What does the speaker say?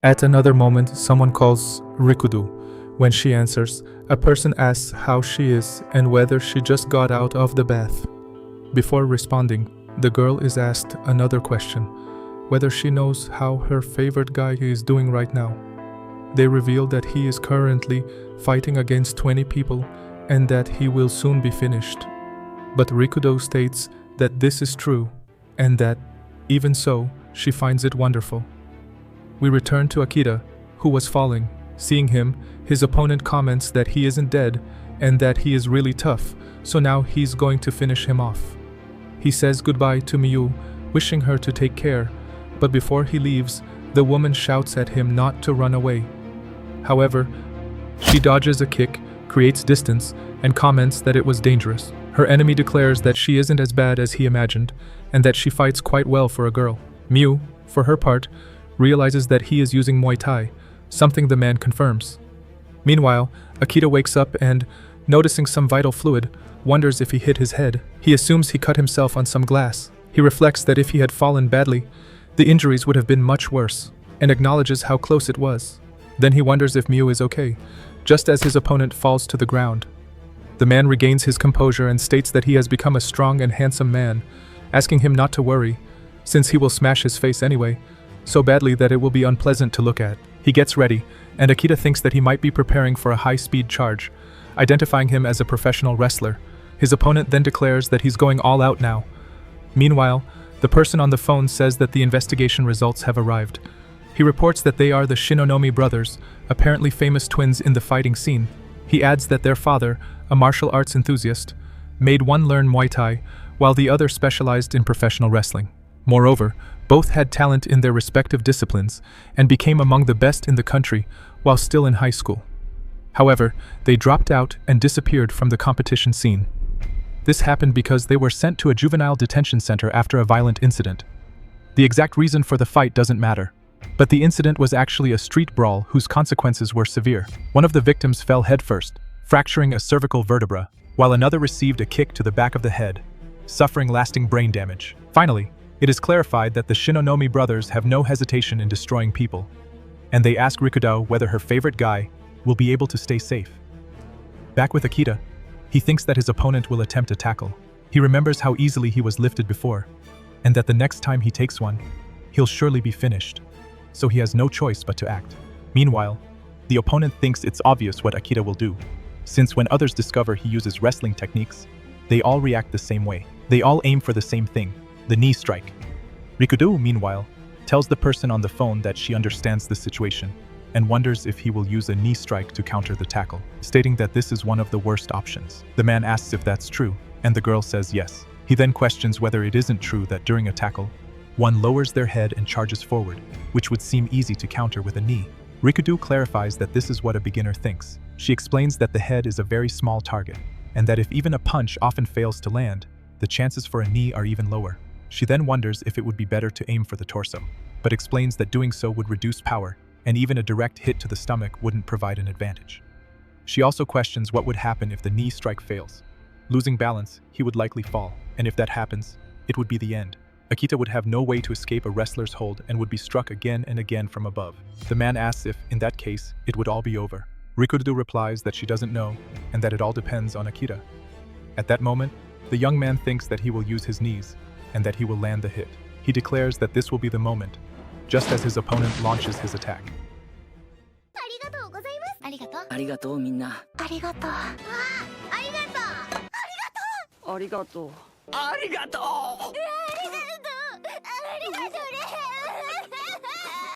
At another moment, someone calls Rikudu. When she answers, a person asks how she is and whether she just got out of the bath. Before responding, the girl is asked another question, whether she knows how her favorite guy is doing right now. They reveal that he is currently fighting against 20 people and that he will soon be finished. But Rikudo states that this is true and that, even so, she finds it wonderful. We return to Akita, who was falling. Seeing him, his opponent comments that he isn't dead and that he is really tough, so now he's going to finish him off. He says goodbye to Miyu, wishing her to take care, but before he leaves, the woman shouts at him not to run away. However, she dodges a kick, creates distance, and comments that it was dangerous. Her enemy declares that she isn't as bad as he imagined, and that she fights quite well for a girl. Miyu, for her part, realizes that he is using Muay Thai, something the man confirms. Meanwhile, Akita wakes up and, noticing some vital fluid, wonders if he hit his head. He assumes he cut himself on some glass. He reflects that if he had fallen badly, the injuries would have been much worse, and acknowledges how close it was. Then he wonders if Miyu is okay, just as his opponent falls to the ground. The man regains his composure and states that he has become a strong and handsome man, asking him not to worry, since he will smash his face anyway, so badly that it will be unpleasant to look at. He gets ready, and Akita thinks that he might be preparing for a high-speed charge, identifying him as a professional wrestler. His opponent then declares that he's going all out now. Meanwhile, the person on the phone says that the investigation results have arrived. He reports that they are the Shinonomi brothers, apparently famous twins in the fighting scene. He adds that their father, a martial arts enthusiast, made one learn Muay Thai, while the other specialized in professional wrestling. Moreover, both had talent in their respective disciplines and became among the best in the country while still in high school. However, they dropped out and disappeared from the competition scene. This happened because they were sent to a juvenile detention center after a violent incident. The exact reason for the fight doesn't matter, but the incident was actually a street brawl whose consequences were severe. One of the victims fell headfirst, fracturing a cervical vertebra, while another received a kick to the back of the head, suffering lasting brain damage. Finally, it is clarified that the Shinonomi brothers have no hesitation in destroying people, and they ask Rikudo whether her favorite guy will be able to stay safe. Back with Akita, he thinks that his opponent will attempt a tackle. He remembers how easily he was lifted before, and that the next time he takes one, he'll surely be finished, so he has no choice but to act. Meanwhile, the opponent thinks it's obvious what Akita will do, since when others discover he uses wrestling techniques, they all react the same way. They all aim for the same thing, the knee strike. Rikudo, meanwhile, tells the person on the phone that she understands the situation and wonders if he will use a knee strike to counter the tackle, stating that this is one of the worst options. The man asks if that's true, and the girl says yes. He then questions whether it isn't true that during a tackle, one lowers their head and charges forward, which would seem easy to counter with a knee. Rikudo clarifies that this is what a beginner thinks. She explains that the head is a very small target, and that if even a punch often fails to land, the chances for a knee are even lower. She then wonders if it would be better to aim for the torso, but explains that doing so would reduce power, and even a direct hit to the stomach wouldn't provide an advantage. She also questions what would happen if the knee strike fails. Losing balance, he would likely fall, and if that happens, it would be the end. Akita would have no way to escape a wrestler's hold and would be struck again and again from above. The man asks if, in that case, it would all be over. Rikudo replies that she doesn't know, and that it all depends on Akita. At that moment, the young man thinks that he will use his knees, and that he will land the hit. He declares that this will be the moment, just as his opponent launches his attack. ありがとう。ありがとうみんな。ありがとう。ありがとう。ありがとう。ありがとう。ありがとう。